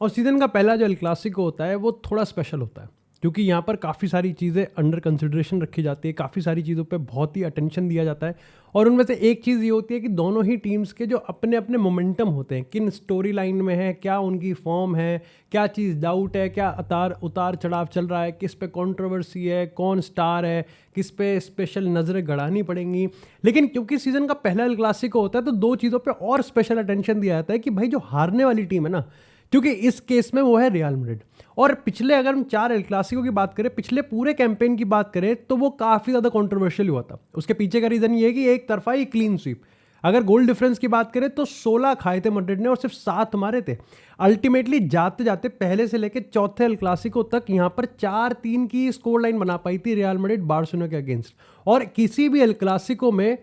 और सीज़न का पहला जो एल क्लासिको होता है वो थोड़ा स्पेशल होता है, क्योंकि यहाँ पर काफ़ी सारी चीज़ें अंडर कंसिडरेशन रखी जाती है, काफ़ी सारी चीज़ों पे बहुत ही अटेंशन दिया जाता है। और उनमें से एक चीज़ ये होती है कि दोनों ही टीम्स के जो अपने अपने मोमेंटम होते हैं, किन स्टोरी लाइन में है, क्या उनकी फॉर्म है, क्या चीज़ डाउट है, क्या उतार चढ़ाव चल रहा है, किस पे कंट्रोवर्सी है, कौन स्टार है, किस पे स्पेशल नज़रें गड़ानी पड़ेंगी। लेकिन क्योंकि सीज़न का पहला एल क्लासिको होता है तो दो चीज़ों पे और स्पेशल अटेंशन दिया जाता है कि भाई जो हारने वाली टीम है ना, क्योंकि इस केस में वो है रियल मैड्रिड। और पिछले अगर हम 4 एल क्लासिको की बात करें, पिछले पूरे कैंपेन की बात करें, तो वो काफ़ी ज़्यादा कंट्रोवर्शियल हुआ था। उसके पीछे का रीज़न ये है कि एक तरफा ही क्लीन स्वीप, अगर गोल डिफरेंस की बात करें तो 16 खाए थे मैड्रिड ने और सिर्फ 7 मारे थे। अल्टीमेटली जाते जाते पहले से लेकर चौथे एल क्लासिको तक यहाँ पर 4-3 की स्कोर लाइन बना पाई थी रियल मैड्रिड बार्सिलोना के अगेंस्ट, और किसी भी एल क्लासिको में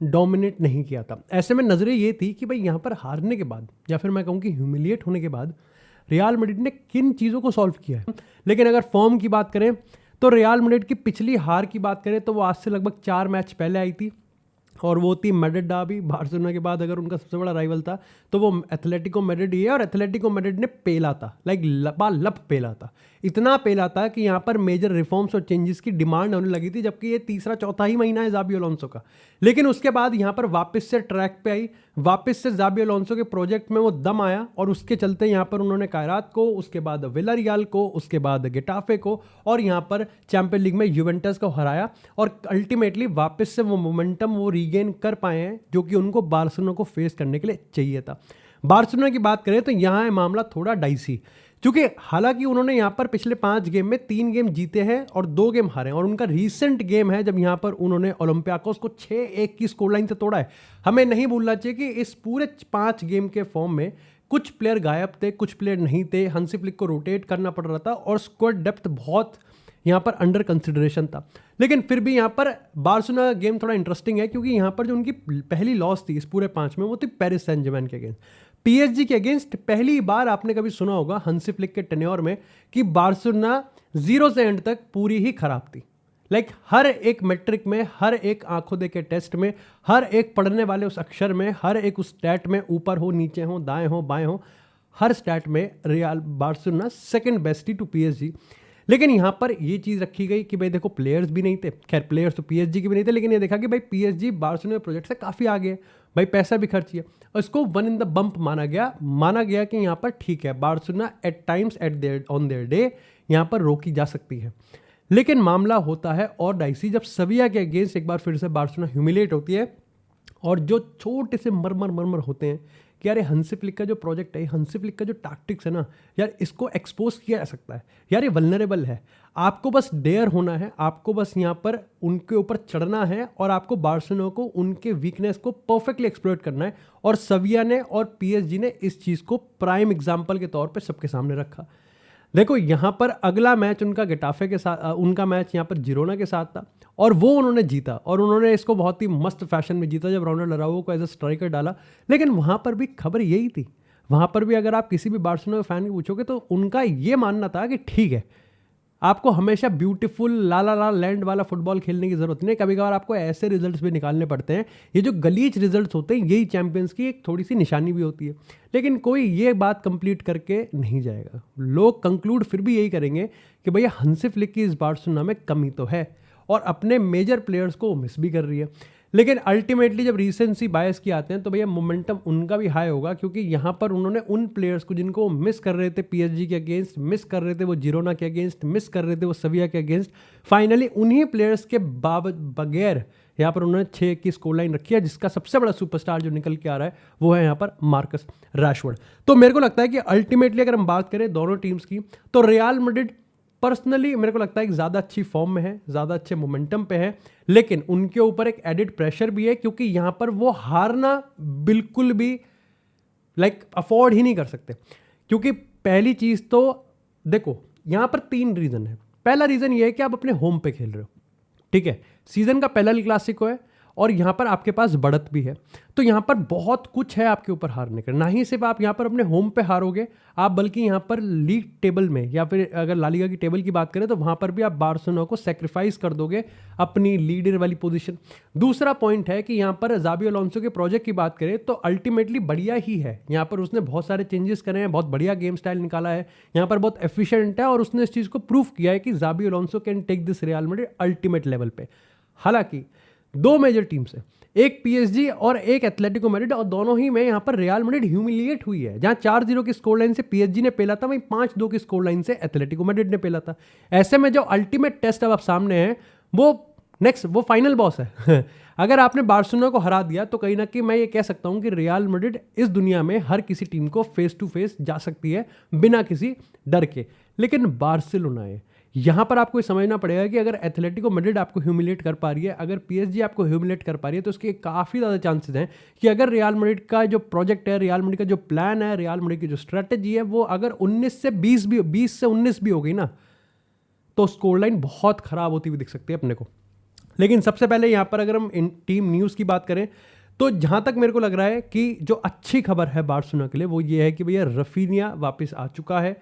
डोमिनेट नहीं किया था। ऐसे में नज़रें ये थी कि भाई यहाँ पर हारने के बाद, या फिर मैं कहूँ कि ह्यूमिलिएट होने के बाद, रियल मैड्रिड ने किन चीज़ों को सॉल्व किया है। लेकिन अगर फॉर्म की बात करें तो रियल मैड्रिड की पिछली हार की बात करें तो वो आज से लगभग 4 मैच पहले आई थी, और वो थी मैड्रिड डार्बी। बार्सिलोना के बाद अगर उनका सबसे बड़ा राइवल था तो वो एथलेटिको मैड्रिड ही है, और एथलेटिको मैड्रिड ने पेला था, लाइक लबालब पेला था। इतना पेला था कि यहाँ पर मेजर रिफॉर्म्स और चेंजेस की डिमांड होने लगी थी, जबकि ये तीसरा चौथा ही महीना है ज़ाबी अलोंसो का। लेकिन उसके बाद यहाँ पर वापस से ट्रैक पे आई, वापस से ज़ाबी अलोंसो के प्रोजेक्ट में वो दम आया, और उसके चलते यहाँ पर उन्होंने कायरात को, उसके बाद विलारियल को, उसके बाद गेटाफे को, और यहाँ पर चैंपियन लीग में यूवेंटस को हराया, और अल्टीमेटली वापस से वो मोमेंटम वो रीगेन कर पाए हैं जो कि उनको बार्सिलोना को फेस करने के लिए चाहिए था। बार्सिलोना की बात करें तो यहाँ है मामला थोड़ा डाइसी, क्योंकि हालांकि उन्होंने यहाँ पर पिछले 5 गेम में 3 गेम जीते हैं और 2 गेम हारे हैं, और उनका रीसेंट गेम है जब यहाँ पर उन्होंने ओलंपियाकोस को 6-1 की स्कोर लाइन से तोड़ा है। हमें नहीं भूलना चाहिए कि इस पूरे 5 गेम के फॉर्म में कुछ प्लेयर गायब थे, कुछ प्लेयर नहीं थे, हंसी फ्लिक को रोटेट करना पड़ रहा था, और स्क्वाड डेप्थ बहुत यहाँ पर अंडर कंसिडरेशन था। लेकिन फिर भी यहाँ पर बार्सिलोना गेम थोड़ा इंटरेस्टिंग है, क्योंकि यहाँ पर जो उनकी पहली लॉस थी इस पूरे 5 में वो थी पेरिस सेंट जर्मेन के अगेंस्ट। पीएसजी के अगेंस्ट पहली बार आपने कभी सुना होगा हंसी फ्लिक के टेन्योर में कि बार्सिलोना 0 से एंड तक पूरी ही खराब थी। लाइक हर एक मैट्रिक में, हर एक आंखों देखे टेस्ट में, हर एक पढ़ने वाले उस अक्षर में, हर एक उस स्टैट में, ऊपर हो नीचे हो दाएं हो बाएं हो, हर स्टैट में रियल बार्सिलोना सेकंड बेस्ट थी टू पीएसजी। लेकिन यहाँ पर ये चीज़ रखी गई कि भाई देखो प्लेयर्स भी नहीं थे, खैर प्लेयर्स तो पीएसजी के भी नहीं थे, लेकिन ये देखा कि भाई पीएसजी बार्सिलोना प्रोजेक्ट से काफ़ी आगे है, भाई पैसा भी खर्च किया, और इसको वन इन द बम्प माना गया कि यहाँ पर ठीक है Barcelona eight times on their day यहाँ पर रोकी जा सकती है। लेकिन मामला होता है और डाइसी जब सविया के अगेंस्ट एक बार फिर से बार्सिलोना ह्यूमिलेट होती है, और जो छोटे से मरमर होते हैं कि यार ये हंसी फ्लिक का जो प्रोजेक्ट है, हंसी फ्लिक का जो टैक्टिक्स है ना यार, इसको एक्सपोज किया जा सकता है यार, ये वल्नरेबल है, आपको बस डेयर होना है, आपको बस यहाँ पर उनके ऊपर चढ़ना है, और आपको बार्सिलोना को उनके वीकनेस को परफेक्टली एक्सप्लॉइट करना है। और सविया ने और पीएसजी ने इस चीज़ को प्राइम एग्जाम्पल के तौर पर सबके सामने रखा। देखो यहाँ पर अगला मैच उनका गेटाफे के साथ, उनका मैच यहाँ पर जिरोना के साथ था, और वो उन्होंने जीता, और उन्होंने इसको बहुत ही मस्त फैशन में जीता जब रोनाल्डो अराउजो को एज अ स्ट्राइकर डाला। लेकिन वहाँ पर भी खबर यही थी, वहाँ पर भी अगर आप किसी भी बार्सिलोना फैन को पूछोगे तो उनका ये मानना था कि ठीक है, आपको हमेशा ब्यूटीफुल ला लैंड वाला फुटबॉल खेलने की जरूरत नहीं, कभी कभार आपको ऐसे रिजल्ट्स भी निकालने पड़ते हैं। ये जो गलीच रिजल्ट्स होते हैं यही चैंपियंस की एक थोड़ी सी निशानी भी होती है। लेकिन कोई ये बात कंप्लीट करके नहीं जाएगा, लोग कंक्लूड फिर भी यही करेंगे कि भैया हंसी फ्लिक की इस बार्सिलोना में कमी तो है, और अपने मेजर प्लेयर्स को मिस भी कर रही है। लेकिन अल्टीमेटली जब रीसेंसी बायस की आते हैं तो भैया मोमेंटम उनका भी हाई होगा, क्योंकि यहाँ पर उन्होंने उन प्लेयर्स को जिनको मिस कर रहे थे पीएसजी के अगेंस्ट, मिस कर रहे थे वो जिरोना के अगेंस्ट, मिस कर रहे थे वो सविया के अगेंस्ट, फाइनली उन्हीं प्लेयर्स के बगैर यहाँ पर उन्होंने 6 की स्कोर लाइन रखी है, जिसका सबसे बड़ा सुपरस्टार जो निकल के आ रहा है वो है यहाँ पर मार्कस रैशफोर्ड। तो मेरे को लगता है कि अल्टीमेटली अगर हम बात करें दोनों टीम्स की, तो रियल मैड्रिड पर्सनली मेरे को लगता है कि ज़्यादा अच्छी फॉर्म में है, ज़्यादा अच्छे मोमेंटम पे है, लेकिन उनके ऊपर एक एडिड प्रेशर भी है, क्योंकि यहाँ पर वो हारना बिल्कुल भी अफोर्ड ही नहीं कर सकते। क्योंकि पहली चीज़ तो देखो यहाँ पर 3 रीज़न है। पहला रीज़न ये है कि आप अपने होम पे खेल रहे हो, ठीक है, सीज़न का पहला एल क्लासिको है, और यहाँ पर आपके पास बढ़त भी है। तो यहाँ पर बहुत कुछ है आपके ऊपर हारने का। ना ही सिर्फ आप यहाँ पर अपने होम पे हारोगे आप, बल्कि यहाँ पर लीग टेबल में या फिर अगर ला लीगा की टेबल की बात करें तो वहाँ पर भी आप बार्सिलोना को सेक्रीफाइस कर दोगे अपनी लीडर वाली पोजीशन। दूसरा पॉइंट है कि यहाँ पर जाबी अलोंसो के प्रोजेक्ट की बात करें तो अल्टीमेटली बढ़िया ही है। यहाँ पर उसने बहुत सारे चेंजेस करे हैं, बहुत बढ़िया गेम स्टाइल निकाला है, यहाँ पर बहुत एफिशिएंट है और उसने इस चीज़ को प्रूव किया है कि Xabi Alonso can take this Real Madrid ultimate level पे। हालांकि दो मेजर टीम्स है, एक पीएसजी और एक एथलेटिको मैड्रिड, और दोनों ही में यहाँ पर रियल मैड्रिड ह्यूमिलिएट हुई है। जहाँ 4-0 की स्कोर लाइन से पीएसजी ने पेला था, वहीं 5-2 की स्कोर लाइन से एथलेटिको मैड्रिड ने पेला था। ऐसे में जो अल्टीमेट टेस्ट अब आप सामने है वो फाइनल बॉस है। अगर आपने बार्सिलोना को हरा दिया तो कहीं ना कहीं मैं ये कह सकता हूँ कि रियल मैड्रिड इस दुनिया में हर किसी टीम को फेस टू फेस जा सकती है बिना किसी डर के। लेकिन बार्सिलोना है, यहाँ पर आपको समझना पड़ेगा कि अगर एथलेटिको मैड्रिड आपको ह्यूमिलेट कर पा रही है, अगर पीएसजी आपको ह्यूमिलेट कर पा रही है, तो उसके काफ़ी ज़्यादा चांसेस हैं कि अगर रियल मैड्रिड का जो प्रोजेक्ट है, रियल मैड्रिड का जो प्लान है, रियल मैड्रिड की जो स्ट्रेटेजी है, वो अगर 19 से 19 भी हो गई ना, तो स्कोर लाइन बहुत ख़राब होती हुई दिख सकती है अपने को। लेकिन सबसे पहले यहाँ पर अगर हम टीम न्यूज़ की बात करें तो जहाँ तक मेरे को लग रहा है कि जो अच्छी खबर है बार्सिलोना के लिए वो ये है कि भैया रफीनिया वापस आ चुका है।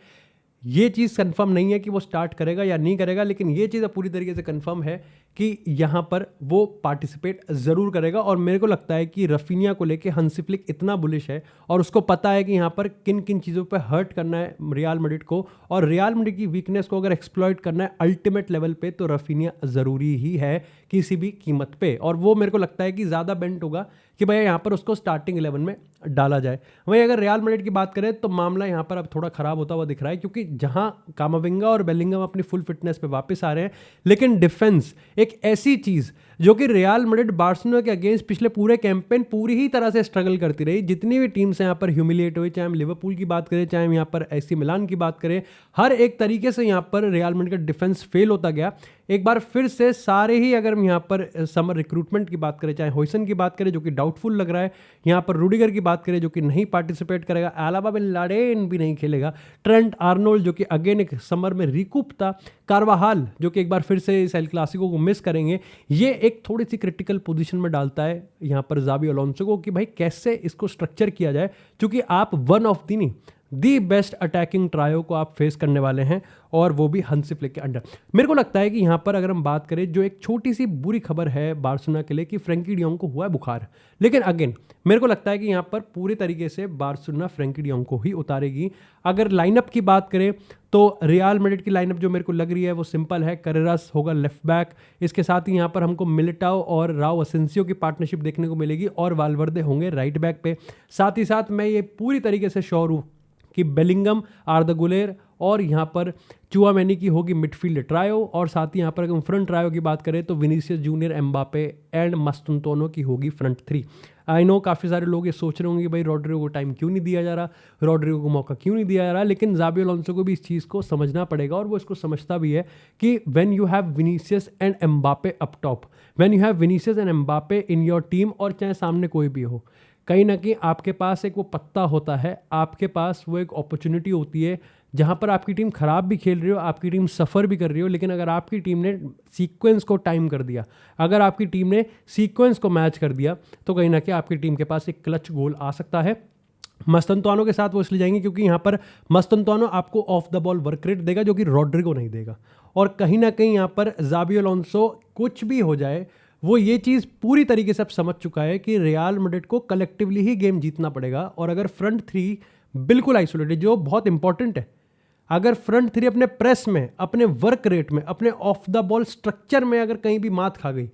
ये चीज़ कंफर्म नहीं है कि वो स्टार्ट करेगा या नहीं करेगा, लेकिन ये चीज़ पूरी तरीके से कंफर्म है कि यहाँ पर वो पार्टिसिपेट ज़रूर करेगा। और मेरे को लगता है कि रफीनिया को लेके हंसी फ्लिक इतना बुलिश है और उसको पता है कि यहाँ पर किन किन चीज़ों पे हर्ट करना है रियल मैड्रिड को, और रियल मैड्रिड की वीकनेस को अगर एक्सप्लॉइट करना है अल्टीमेट लेवल पे तो रफीनिया ज़रूरी ही है किसी भी कीमत पे। और वो मेरे को लगता है कि ज़्यादा बेंट होगा कि भैया यहाँ पर उसको स्टार्टिंग 11 में डाला जाए। वहीं अगर रियल मैड्रिड की बात करें तो मामला यहाँ पर अब थोड़ा ख़राब होता हुआ दिख रहा है, क्योंकि जहाँ कामाविंगा और बेलिंगम अपनी फुल फिटनेस पे वापस आ रहे हैं, लेकिन डिफेंस एक ऐसी चीज़ जो कि रियल मैड्रिड बार्सिलोना के अगेंस्ट पिछले पूरे कैंपेन पूरी ही तरह से स्ट्रगल करती रही। जितनी भी टीम्स यहाँ पर ह्यूमिलिएट हुई, चाहे हम लिवरपूल की बात करें, चाहे हम यहाँ पर एसी मिलान की बात करें, हर एक तरीके से यहाँ पर रियल मैड्रिड का डिफेंस फेल होता गया। एक बार फिर से सारे ही, अगर हम यहाँ पर समर रिक्रूटमेंट की बात करें, चाहे हॉयसन की बात करें जो कि डाउटफुल लग रहा है, यहाँ पर रूडिगर की बात करें जो कि नहीं पार्टिसिपेट करेगा, अलाबा बिन लाडेन भी नहीं खेलेगा, ट्रेंट आर्नोल्ड जो कि अगेन एक समर में रिकूप था, कार्वाहाल जो कि एक बार फिर से इस एल क्लासिको को मिस करेंगे, ये एक थोड़ी सी क्रिटिकल पोजीशन में डालता है यहाँ पर जाबी अलोंसो को कि भाई कैसे इसको स्ट्रक्चर किया जाए, क्योंकि आप one of the best attacking trio को आप फेस करने वाले हैं, और वो भी हंसी फ्लिक के अंडर। मेरे को लगता है कि यहाँ पर अगर हम बात करें, जो एक छोटी सी बुरी खबर है बार्सिलोना के लिए कि फ्रैंकी डियोंग को हुआ है बुखार, लेकिन अगेन मेरे को लगता है कि यहाँ पर पूरी तरीके से बार्सिलोना फ्रैंकी डियोंग को ही उतारेगी। अगर लाइनअप की बात करें तो रियल मैड्रिड की लाइनअप जो मेरे को लग रही है वो सिंपल है। करेरास होगा लेफ्ट बैक, इसके साथ ही यहाँ पर हमको मिलिटाओ और राव असेंसियो की पार्टनरशिप देखने को मिलेगी, और वालवर्दे होंगे राइट बैक पे। साथ ही साथ मैं ये पूरी तरीके से श्योर हूँ कि बेलिंगम, आर्दा गुलेर और यहाँ पर चुआमेनी की होगी मिडफील्ड ट्रायो, और साथ ही यहाँ पर अगर हम फ्रंट ट्रायो की बात करें तो विनीसियस जूनियर, एम्बापे एंड मास्तानतुओनो की होगी फ्रंट थ्री। आई नो काफ़ी सारे लोग ये सोच रहे होंगे कि भाई रॉड्रिगो को टाइम क्यों नहीं दिया जा रहा, रॉड्रिगो को मौका क्यों नहीं दिया जा रहा, लेकिन जाबी अलोंसो को भी इस चीज़ को समझना पड़ेगा, और वो इसको समझता भी है कि when you have Vinicius and Mbappe up top, when you have Vinicius and Mbappe in your team, और चाहे सामने कोई भी हो, कहीं ना कहीं आपके पास एक वो पत्ता होता है, आपके पास वो एक अपॉर्चुनिटी होती है जहाँ पर आपकी टीम खराब भी खेल रही हो, आपकी टीम सफ़र भी कर रही हो, लेकिन अगर आपकी टीम ने सीक्वेंस को टाइम कर दिया, अगर आपकी टीम ने सीक्वेंस को मैच कर दिया, तो कहीं ना कहीं आपकी टीम के पास एक क्लच गोल आ सकता है। मास्तानतुओनो के साथ वो इसलिए जाएंगे क्योंकि यहाँ पर मास्तानतुओनो आपको of the ball work rate देगा जो कि रॉड्रिगो नहीं देगा, और कहीं ना कहीं यहाँ पर जाबी अलोंसो कुछ भी हो जाए वो ये चीज़ पूरी तरीके से अब समझ चुका है कि रियल मैड्रिड को कलेक्टिवली ही गेम जीतना पड़ेगा। और अगर फ्रंट थ्री बिल्कुल आइसोलेटेड, जो बहुत इंपॉर्टेंट है, अगर फ्रंट थ्री अपने प्रेस में, अपने वर्क रेट में, अपने ऑफ द बॉल स्ट्रक्चर में अगर कहीं भी मात खा गई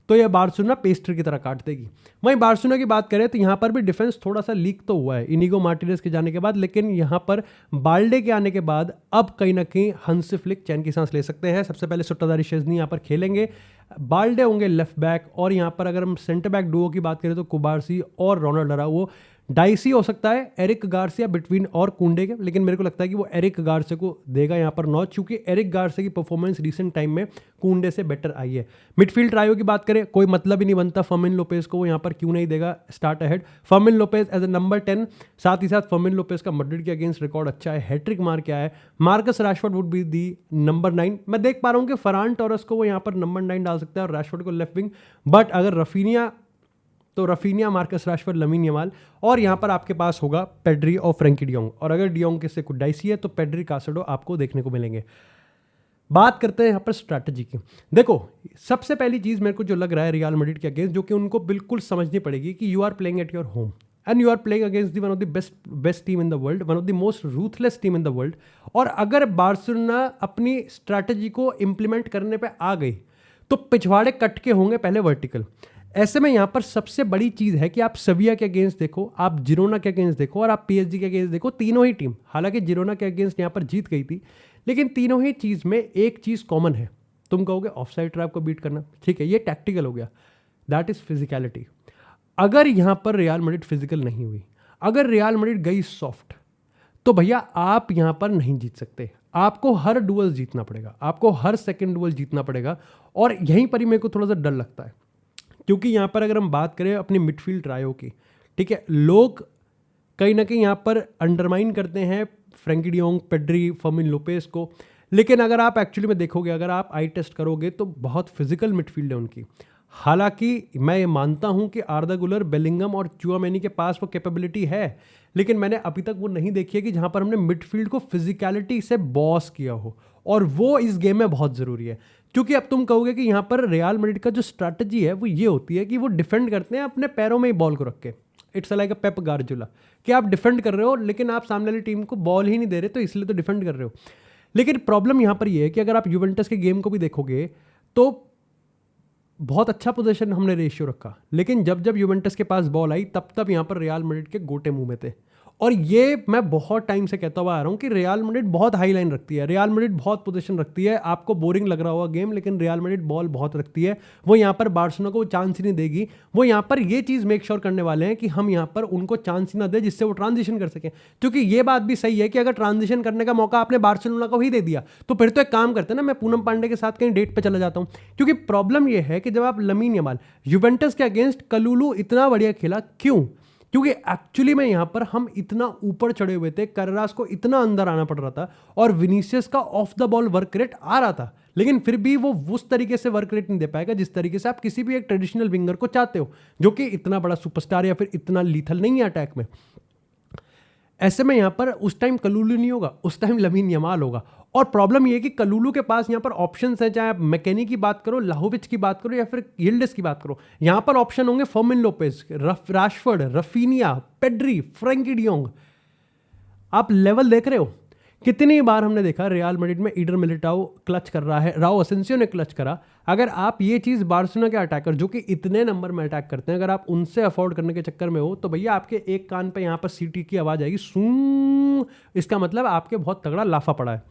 तो यह बार्सिलोना पेस्ट्री की तरह काट देगी। वहीं बार्सिलोना की बात करें तो यहाँ पर भी डिफेंस थोड़ा सा लीक तो हुआ है इनिगो मार्टिनेज के जाने के बाद, लेकिन यहाँ पर बाल्डे के आने के बाद अब कहीं ना कहीं हंसी फ्लिक चैन की सांस ले सकते हैं। सबसे पहले सुट्टाधारी शेज़नी यहाँ पर खेलेंगे, बाल्डे होंगे लेफ्ट बैक, और यहाँ पर अगर हम सेंटर बैक डुओ की बात करें तो कुबारसी और रोनाल्ड अराउजो डाइसी हो सकता है एरिक गार्सिया बिटवीन और कुंडे के, लेकिन मेरे को लगता है कि वो एरिक गार्सिया को देगा यहाँ पर नॉच, क्योंकि एरिक गार्सिया की परफॉर्मेंस रिसेंट टाइम में कुंडे से बेटर आई है। मिडफील्ड ट्रायो की बात करें, कोई मतलब ही नहीं बनता फर्मिन लोपेज को वो यहाँ पर क्यों नहीं देगा start ahead. Fermin Lopez as a number 10, साथ ही साथ फर्मिन लोपेज का मैड्रिड के अगेंस्ट रिकॉर्ड अच्छा है, हैट्रिक मार के आया है। Marcus Rashford would be the number 9। मैं देख पा रहा हूँ कि फरान टोरस को वो यहाँ पर नंबर 9 डाल सकता है और रैशफोर्ड को लेफ्ट विंग, बट अगर रफीनिया तो Raphinha, Marcus Rashford, lamin Yamal, और यहाँ पर आपके पास होगा पेड्री और फ्रैंकी डियोंग, और अगर डियोंग के से कुछ डाइसी है तो पेड्री, कासेडो आपको देखने को मिलेंगे। बात करते हैं यहाँ पर स्ट्रैटेजी की। देखो सबसे पहली चीज़ मेरे को जो लग रहा है रियल मैड्रिड के अगेंस्ट, जो कि उनको बिल्कुल समझनी पड़ेगी कि you are playing at your home and you are playing against the one of the best team in the world, one of the most ruthless team in the world. और अगर बार्सिलोना अपनी स्ट्रैटेजी को implement करने पे आ गई तो पिछवाड़े cut के होंगे पहले वर्टिकल। ऐसे में यहाँ पर सबसे बड़ी चीज़ है कि आप सविया के अगेंस्ट देखो, आप जिरोना के अगेंस्ट देखो और आप पीएसजी के अगेंस्ट देखो, तीनों ही टीम, हालांकि जिरोना के अगेंस्ट यहाँ पर जीत गई थी, लेकिन तीनों ही चीज़ में एक चीज़ कॉमन है। तुम कहोगे ऑफसाइड ट्रैप को बीट करना, ठीक है, ये टैक्टिकल हो गया, दैट इज़ फिजिकलिटी। अगर यहाँ पर रियल मैड्रिड फिजिकल नहीं हुई, अगर रियल मैड्रिड गई सॉफ्ट, तो भैया आप यहाँ पर नहीं जीत सकते। आपको हर डुअल जीतना पड़ेगा, आपको हर सेकेंड डुअल जीतना पड़ेगा। और यहीं पर ही मेरे को थोड़ा सा डर लगता है, क्योंकि यहाँ पर अगर हम बात करें अपनी मिडफील्ड ट्रायो की, ठीक है, लोग कहीं ना कहीं यहाँ पर अंडरमाइन करते हैं Frenkie de Jong, Pedri, Fermin Lopez को, लेकिन अगर आप एक्चुअली में देखोगे, अगर आप आई टेस्ट करोगे तो बहुत फिजिकल मिडफील्ड है उनकी। हालांकि मैं ये मानता हूँ कि आर्दा गुलर, बेलिंगम और चुआमेनी के पास वो कैपेबिलिटी है, लेकिन मैंने अभी तक वो नहीं देखी है कि जहाँ पर हमने मिडफील्ड को फिजिकलिटी से बॉस किया हो, और वो इस गेम में बहुत ज़रूरी है। क्योंकि अब तुम कहोगे कि यहाँ पर रियल मैड्रिड का जो स्ट्रैटेजी है वो ये होती है कि वो डिफेंड करते हैं अपने पैरों में ही बॉल को रख के। It's like a Pep Guardiola, कि आप डिफेंड कर रहे हो लेकिन आप सामने वाली टीम को बॉल ही नहीं दे रहे, तो इसलिए तो डिफेंड कर रहे हो। लेकिन प्रॉब्लम यहाँ पर ये है कि अगर आप यूवेंटस के गेम को भी देखोगे तो बहुत अच्छा पोजीशन हमने रेशियो रखा, लेकिन जब जब यूवेंटस के पास बॉल आई तब तब यहाँ पर रियल मैड्रिड के गोटे मुंह में थे। और ये मैं बहुत टाइम से कहता हुआ आ रहा हूँ कि रियल मैड्रिड बहुत हाई लाइन रखती है, रियल मैड्रिड बहुत पोजीशन रखती है। आपको बोरिंग लग रहा होगा गेम, लेकिन रियल मैड्रिड बॉल बहुत रखती है। वो यहाँ पर बार्सिलोना को चांस ही नहीं देगी। वो यहाँ पर ये चीज़ मेक श्योर करने वाले हैं कि हम यहाँ पर उनको चांस ही ना दे जिससे वो ट्रांजिशन कर सकें। क्योंकि ये बात भी सही है कि अगर ट्रांजिशन करने का मौका आपने बार्सिलोना को ही दे दिया तो फिर तो एक काम करते हैं ना, मैं पूनम पांडे के साथ कहीं डेट पर चला जाता हूँ। क्योंकि प्रॉब्लम ये है कि जब आप लमीन यमाल, यूवेंटस के अगेंस्ट कलुलू इतना बढ़िया खेला, क्यों? क्योंकि एक्चुअली में यहाँ पर हम इतना ऊपर चढ़े हुए थे, कार्रेरास को इतना अंदर आना पड़ रहा था और विनीसियस का off the ball work rate आ रहा था, लेकिन फिर भी वो उस तरीके से वर्क रेट नहीं दे पाएगा जिस तरीके से आप किसी भी एक ट्रेडिशनल विंगर को चाहते हो, जो कि इतना बड़ा सुपरस्टार या फिर इतना लीथल नहीं है अटैक में। ऐसे में यहाँ पर उस टाइम कलुलू नहीं होगा, उस टाइम लमीन यमाल होगा। और प्रॉब्लम ये है कि कलुलू के पास यहाँ पर ऑप्शंस हैं, चाहे आप मैकेनी की बात करो, लाहोविच की बात करो या फिर यिल्डिज की बात करो, यहाँ पर ऑप्शन होंगे Fermin Lopez, Rashford, Raphinha, Pedri, Frenkie de Jong. आप लेवल देख रहे हो, कितनी बार हमने देखा रियल मैड्रिड में ईडर मिलिटाओ क्लच कर रहा है, राओ असेंसियो ने क्लच करा। अगर आप ये चीज़ बार्सिलोना के अटैकर जो कि इतने नंबर में अटैक करते हैं, अगर आप उनसे अफोर्ड करने के चक्कर में हो तो भैया आपके एक कान पे यहाँ पर सीटी की आवाज़ आएगी, सूं, इसका मतलब आपके बहुत तगड़ा लाफा पड़ा है।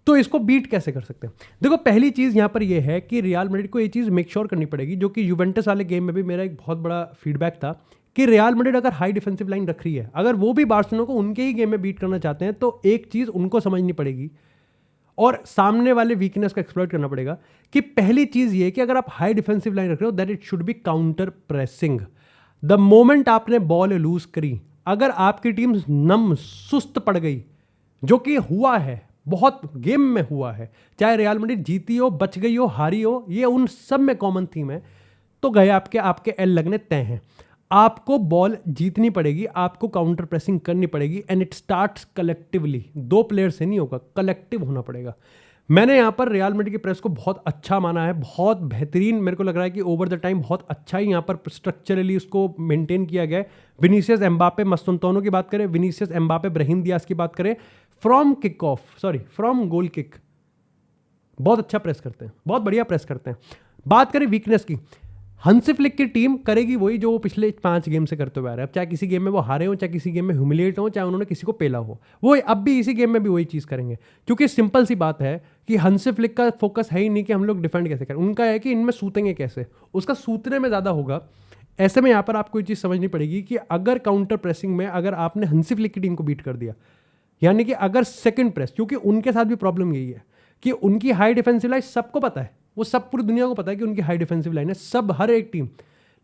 तो इसको बीट कैसे कर सकते हैं? देखो पहली चीज़ यहाँ पर यह है कि रियल मैड्रिड को ये चीज़ मेक श्योर करनी पड़ेगी, जो कि यूवेंटस वाले गेम में भी मेरा एक बहुत बड़ा फीडबैक था कि रियल मैड्रिड अगर हाई डिफेंसिव लाइन रख रही है, अगर वो भी बार्सिलोना को उनके ही गेम में बीट करना चाहते हैं, तो एक चीज़ उनको समझनी पड़ेगी और सामने वाले वीकनेस को एक्सप्लॉइट करना पड़ेगा कि पहली चीज़ ये कि अगर आप हाई डिफेंसिव लाइन रख रहे हो, that it should be counter pressing. The moment आपने बॉल लूज करी, अगर आपकी टीम नम सुस्त पड़ गई, जो कि हुआ है, बहुत गेम में हुआ है, चाहे रियल मैड्रिड जीती हो, बच गई हो, हारी हो, ये उन सब में कॉमन थीम है, तो गए आपके एल लगने तय हैं। आपको बॉल जीतनी पड़ेगी, आपको काउंटर प्रेसिंग करनी पड़ेगी एंड इट स्टार्ट्स कलेक्टिवली। दो प्लेयर से नहीं होगा, कलेक्टिव होना पड़ेगा। मैंने यहाँ पर रियल मैड्रिड की प्रेस को बहुत अच्छा माना है, बहुत बेहतरीन। मेरे को लग रहा है कि ओवर द टाइम बहुत अच्छा ही यहाँ पर स्ट्रक्चरली उसको मेंटेन किया गया है। विनीसियस, एम्बापे, मस्तुनतोनो की बात करें, विनीसियस, एम्बापे, ब्राहीम दियाज की बात करें, फ्रॉम गोल किक बहुत अच्छा प्रेस करते हैं, बहुत बढ़िया प्रेस करते हैं। बात करें वीकनेस की, हंसी फ्लिक की टीम करेगी वही जो वो पिछले 5 गेम से करते हुए आ रहे हैं। अब चाहे किसी गेम में वो हारे हो, चाहे किसी गेम में ह्यूमिलिएट हो, चाहे उन्होंने किसी को पेला हो, वो अब भी इसी गेम में भी वही चीज़ करेंगे। क्योंकि सिंपल सी बात है कि हंसी फ्लिक का फोकस है ही नहीं कि हम लोग डिफेंड कैसे करें, उनका है कि इनमें सूतेंगे कैसे। उसका सूतने में ज़्यादा होगा ऐसे में यहाँ पर आपको ये चीज़ समझनी पड़ेगी कि अगर काउंटर प्रेसिंग में अगर आपने हंसी फ्लिक की टीम को बीट कर दिया, यानी कि अगर सेकंड प्रेस, क्योंकि उनके साथ भी प्रॉब्लम यही है कि उनकी हाई डिफेंसिव लाइन सबको पता है, वो सब पूरी दुनिया को पता है कि उनकी हाई डिफेंसिव लाइन है, सब हर एक टीम,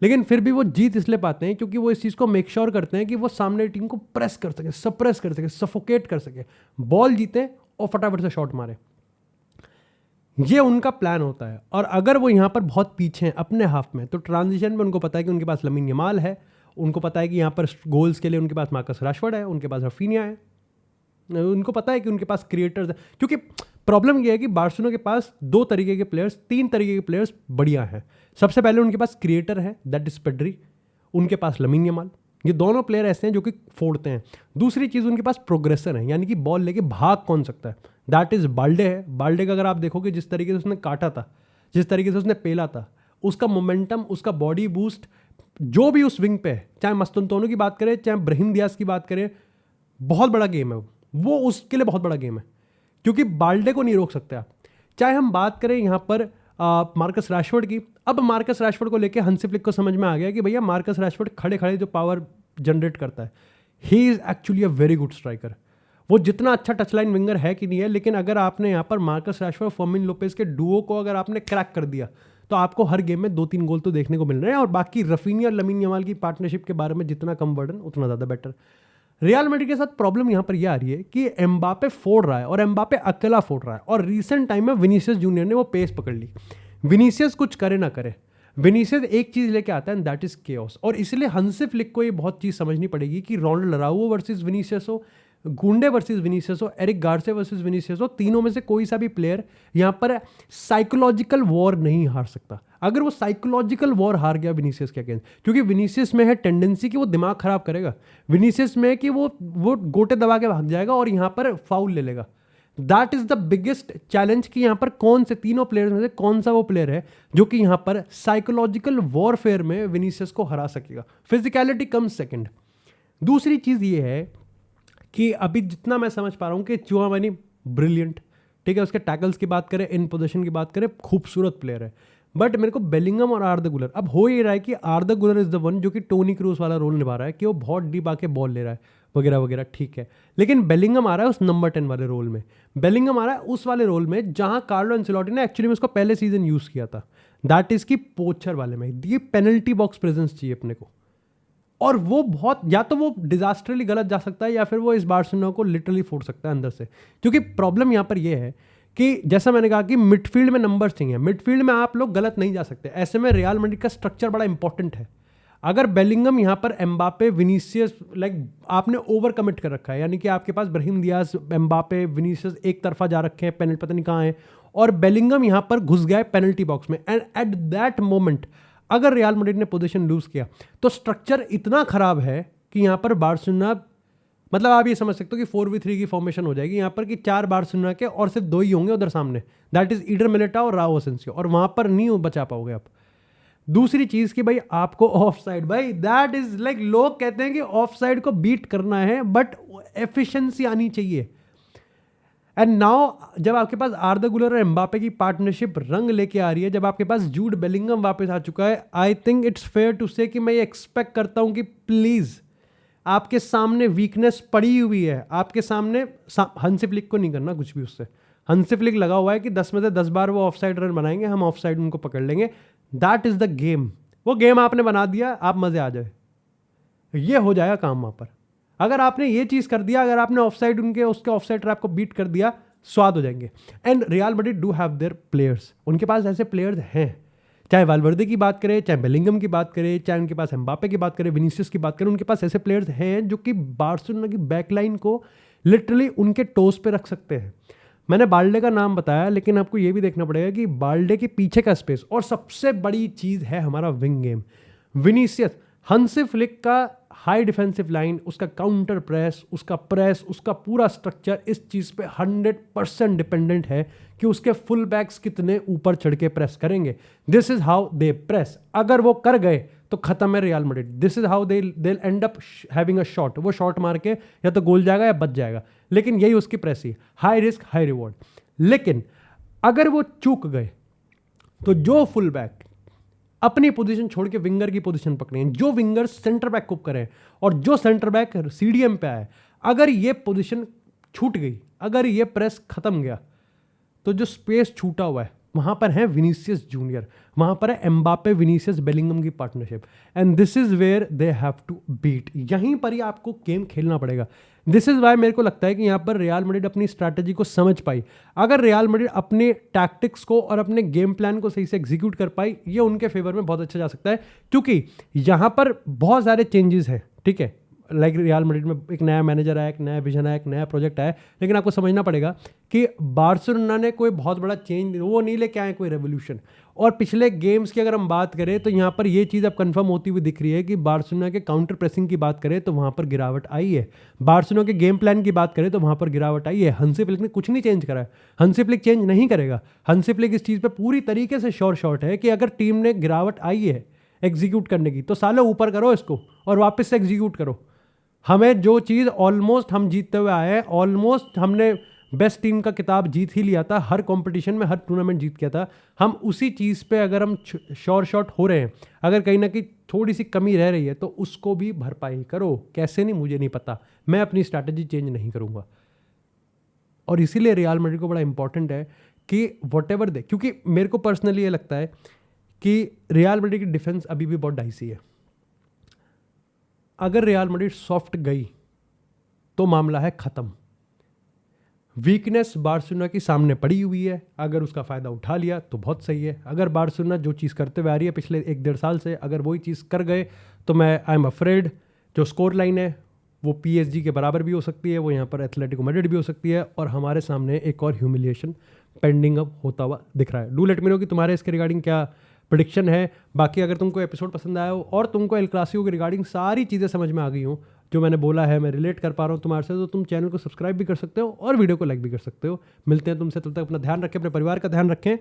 लेकिन फिर भी वो जीत इसलिए पाते हैं क्योंकि वो इस चीज़ को मेक श्योर करते हैं कि वो सामने टीम को प्रेस कर सके, सप्रेस कर सके, सफोकेट कर सके, बॉल जीते और फटाफट से शॉट मारे। ये उनका प्लान होता है। और अगर वो यहाँ पर बहुत पीछे हैं अपने हाफ में, तो ट्रांजिशन में उनको पता है कि उनके पास लमीन यमाल है, उनको पता है कि यहाँ पर गोल्स के लिए उनके पास मार्कस राशफोर्ड है, उनके पास रफीनिया है, उनको पता है कि उनके पास क्रिएटर्स है। क्योंकि प्रॉब्लम यह है कि बार्सिलोना के पास 2 तरीके के प्लेयर्स, 3 तरीके के प्लेयर्स बढ़िया हैं। सबसे पहले उनके पास क्रिएटर है, दैट इज पेड्री, उनके पास लमीन यमाल, ये दोनों प्लेयर ऐसे हैं जो कि फोड़ते हैं। दूसरी चीज़ उनके पास प्रोग्रेसर है, यानी कि बॉल लेके भाग कौन सकता है, दैट इज बाल्डे है। बाल्डे का अगर आप देखोगे जिस तरीके से उसने काटा था, जिस तरीके से उसने पेला था, उसका मोमेंटम, उसका बॉडी बूस्ट जो भी उस विंग पे है, चाहे मस्तुनतोनो की बात करें, चाहे ब्राहिम दियाज की बात करें, बहुत बड़ा गेम है वो, उसके लिए बहुत बड़ा गेम है, क्योंकि बाल्डे को नहीं रोक सकते आप। चाहे हम बात करें यहाँ पर मार्कस रैशफोर्ड की, अब मार्कस रैशफोर्ड को लेके हंसी फ्लिक को समझ में आ गया कि भैया मार्कस रैशफोर्ड खड़े खड़े जो पावर जनरेट करता है, he is actually a very good striker. वो जितना अच्छा टच लाइन विंगर है कि नहीं है, लेकिन अगर आपने यहाँ पर मार्कस रैशफोर्ड, फर्मिन लोपेज के डुओ को अगर आपने क्रैक कर दिया, तो आपको हर गेम में 2-3 गोल तो देखने को मिल रहे हैं। और बाकी रफीनिया और लमीन यमाल की पार्टनरशिप के बारे में जितना कम वर्डन उतना ज़्यादा बेटर। रियल मैड्रिड के साथ प्रॉब्लम यहाँ पर यह आ रही है कि एम्बापे फोड़ रहा है, और एम्बापे अकेला फोड़ रहा है, और रिसेंट टाइम में विनीसियस जूनियर ने वो पेस पकड़ ली। विनीसियस कुछ करे ना करे, विनीसियस एक चीज़ लेके आता है, एंड दैट इज केओस। और इसलिए हंसी फ्लिक को ये बहुत चीज़ समझनी पड़ेगी कि रोनाल्ड अराउजो वर्सेस विनीसियस हो, गुंडे वर्सेस विनीसियस हो, एरिक गार्सिया वर्सेस विनीसियस हो, तीनों में से कोई सा भी प्लेयर यहाँ पर साइकोलॉजिकल वॉर नहीं हार सकता। अगर वो साइकोलॉजिकल वॉर हार गया विनीसियस के अगेंस्ट, क्योंकि विनीसियस में है टेंडेंसी कि वो दिमाग खराब करेगा, विनीसियस में कि वो गोटे दबा के भाग जाएगा और यहाँ पर फाउल ले लेगा। That is the biggest challenge कि यहाँ पर कौन से तीनों प्लेयर्स में से कौन सा वो प्लेयर है जो कि यहाँ पर साइकोलॉजिकल वॉरफेयर में विनीसियस को हरा सकेगा। Physicality comes second. दूसरी चीज़ ये है कि अभी जितना मैं समझ पा रहा हूँ कि चुआमेनी ब्रिलियंट, ठीक है, उसके टैकल्स की बात करें, इन पोजीशन की बात करें, खूबसूरत प्लेयर है, बट मेरे को बेलिंगम और आर्दा गुलर, अब हो ये रहा है कि आर्दा गुलर इज द वन जो कि टोनी क्रूज वाला रोल निभा रहा है कि वो बहुत डीप आके बॉल ले रहा है वगैरह वगैरह, ठीक है, लेकिन बेलिंगम आ रहा है उस नंबर 10 वाले रोल में। बेलिंगम आ रहा है उस वाले रोल में जहां कार्लो एंसेलोटी ने एक्चुअली में उसको पहले सीजन यूज किया था, दैट इज की पोचर वाले में। ये पेनल्टी बॉक्स प्रेजेंस चाहिए अपने को, और वो बहुत, या तो वो डिजास्टरली गलत जा सकता है या फिर वो इस बार्सिलोना को लिटरली फोड़ सकता है अंदर से। क्योंकि प्रॉब्लम यहाँ पर ये है कि जैसा मैंने कहा कि मिडफील्ड में नंबर्स चाहिए, मिडफील्ड में आप लोग गलत नहीं जा सकते। ऐसे में रियल मैड्रिड का स्ट्रक्चर बड़ा इंपॉर्टेंट है। अगर बेलिंगम यहाँ पर एम्बापे विनीसियस, लाइक आपने ओवर कमिट कर रखा है, यानी कि आपके पास ब्राहिम दियाज, एम्बापे, विनीसियस एक तरफा जा रखे हैं, पेनल्टी पता नहीं कहाँ है, और बेलिंगम यहाँ पर घुस गया है पेनल्टी बॉक्स में, एंड एट दैट मोमेंट अगर रियल मैड्रिड ने पोजीशन लूज किया तो स्ट्रक्चर इतना खराब है कि यहाँ पर बार्सिलोना, मतलब आप ये समझ सकते हो कि 4v3 की फॉर्मेशन हो जाएगी यहाँ पर कि 4 बार्सिलोना के और सिर्फ 2 ही होंगे उधर सामने, दैट इज ईडर मिलिटा और राओ असेंसियो, और वहां पर नहीं बचा पाओगे आप। दूसरी चीज कि भाई आपको ऑफ साइड, भाई दैट इज लाइक, लोग कहते हैं कि ऑफ साइड को बीट करना है, बट एफिशिएंसी आनी चाहिए। एंड नाउ जब आपके पास आर्दा गुलर और एम्बापे की पार्टनरशिप रंग लेके आ रही है, जब आपके पास जूड बेलिंगम वापस आ चुका है, I think it's fair to say कि मैं ये एक्सपेक्ट करता हूं कि प्लीज आपके सामने वीकनेस पड़ी हुई है, आपके सामने हंसी फ्लिक को नहीं करना कुछ भी उससे। हंसी फ्लिक लगा हुआ है कि 10 में से 10 बार वो ऑफ साइड रन बनाएंगे, हम ऑफ साइड उनको पकड़ लेंगे, दैट इज द गेम। वो गेम आपने बना दिया, आप मजे आ जाए, ये हो जाएगा काम वहां पर। अगर आपने ये चीज कर दिया, अगर आपने ऑफ साइड उनके उसके ऑफ साइड ट्रैप को बीट कर दिया, स्वाद हो जाएंगे। And real Madrid do have their players, उनके पास ऐसे प्लेयर्स हैं, चाहे वालवर्दे की बात करें, चाहे बेलिंगम की बात करें, चाहे उनके पास एम्बापे की बात करें, विनीसियस की बात करें, उनके पास ऐसे प्लेयर्स हैं जो कि बार्सिलोना की बैकलाइन को लिटरली उनके टोस पे रख सकते हैं। मैंने बाल्डे का नाम बताया, लेकिन आपको ये भी देखना पड़ेगा कि बाल्डे के पीछे का स्पेस, और सबसे बड़ी चीज है हमारा विंग गेम। विनीसियस, हंसी फ्लिक का हाई डिफेंसिव लाइन, उसका काउंटर प्रेस, उसका पूरा स्ट्रक्चर इस चीज़ पे 100% डिपेंडेंट है कि उसके फुल बैक्स कितने ऊपर चढ़ के प्रेस करेंगे। This is how they press. अगर वो कर गए तो खत्म है real Madrid. This is how they and up having a shot. वो शॉट मार के या तो गोल जाएगा या बच जाएगा, लेकिन यही उसकी प्रेस ही, हाई रिस्क हाई रिवॉर्ड। लेकिन अगर वो चूक गए तो जो फुल बैक अपनी पोजीशन छोड़ के विंगर की पोजीशन पकड़ें, जो विंगर सेंटर बैक को करें और जो सेंटर बैक सीडीएम पे आए, अगर ये पोजीशन छूट गई, अगर ये प्रेस खत्म गया, तो जो स्पेस छूटा हुआ है वहां पर है विनीसियस जूनियर, वहां पर है एम्बापे विनीसियस बेलिंगम की partnership, and this is where they have to beat. यहीं पर ही आपको गेम खेलना पड़ेगा। दिस इज वाई मेरे को लगता है कि यहाँ पर रियल मैड्रिड अपनी स्ट्रैटेजी को समझ पाई। अगर रियल मैड्रिड अपने टैक्टिक्स को और अपने गेम प्लान को सही से एग्जीक्यूट कर पाई, ये उनके फेवर में बहुत अच्छा जा सकता है, क्योंकि यहाँ पर बहुत सारे चेंजेस हैं, ठीक है। लाइक रियल मैड्रिड में एक नया मैनेजर आया, एक नया विजन आया, एक नया प्रोजेक्ट आया, लेकिन आपको समझना पड़ेगा कि बार्सिलोना ने कोई बहुत बड़ा चेंज वो नहीं लेके आए, कोई रेवोल्यूशन। और पिछले गेम्स की अगर हम बात करें तो यहाँ पर ये चीज़ अब कंफर्म होती हुई दिख रही है कि बार्सिलोना के काउंटर प्रेसिंग की बात करें तो वहाँ पर गिरावट आई है, बार्सिलोना के गेम प्लान की बात करें तो वहाँ पर गिरावट आई है। हंसी फ्लिक ने कुछ नहीं चेंज करा है, हंसी फ्लिक चेंज नहीं करेगा। हंसी फ्लिक इस चीज़ पर पूरी तरीके से श्योर शॉट है कि अगर टीम ने गिरावट आई है एग्जीक्यूट करने की, तो सालों ऊपर करो इसको और वापस से एग्जीक्यूट करो। हमें जो चीज़ ऑलमोस्ट हम जीतते हुए आए हैं, ऑलमोस्ट हमने बेस्ट टीम का किताब जीत ही लिया था, हर कंपटीशन में हर टूर्नामेंट जीत गया था, हम उसी चीज़ पे अगर हम श्योर शॉट हो रहे हैं, अगर कहीं ना कहीं थोड़ी सी कमी रह रही है तो उसको भी भरपाई करो। कैसे नहीं मुझे नहीं पता, मैं अपनी स्ट्रैटेजी चेंज नहीं करूँगा। और इसीलिए रियल मैड्रिड को बड़ा इंपॉर्टेंट है कि व्हाटएवर दे, क्योंकि मेरे को पर्सनली ये लगता है कि रियल मैड्रिड की डिफेंस अभी भी बहुत डाइसी है। अगर रियल मैड्रिड सॉफ्ट गई तो मामला है ख़त्म। वीकनेस बार्सिलोना की सामने पड़ी हुई है, अगर उसका फ़ायदा उठा लिया तो बहुत सही है। अगर बार्सिलोना जो चीज़ करते हुए आ रही है पिछले 1-1.5 साल से, अगर वही चीज़ कर गए तो मैं आई एम अफ्रेड जो स्कोर लाइन है वो PSG के बराबर भी हो सकती है, वो यहाँ पर एथलेटिको मैड्रिड भी हो सकती है, और हमारे सामने एक और ह्यूमिलिएशन पेंडिंग अब होता हुआ दिख रहा है। डू लेट मी नो कि तुम्हारे इसके रिगार्डिंग क्या प्रेडिक्शन है। बाकी अगर तुमको एपिसोड पसंद आया हो और तुमको एल क्लासिको के रिगार्डिंग सारी चीज़ें समझ में आ गई हो, जो मैंने बोला है मैं रिलेट कर पा रहा हूँ तुम्हारे से, तो तुम चैनल को सब्सक्राइब भी कर सकते हो और वीडियो को लाइक भी कर सकते हो। मिलते हैं तुमसे, तब तक अपना ध्यान रखें, अपने परिवार का ध्यान रखें।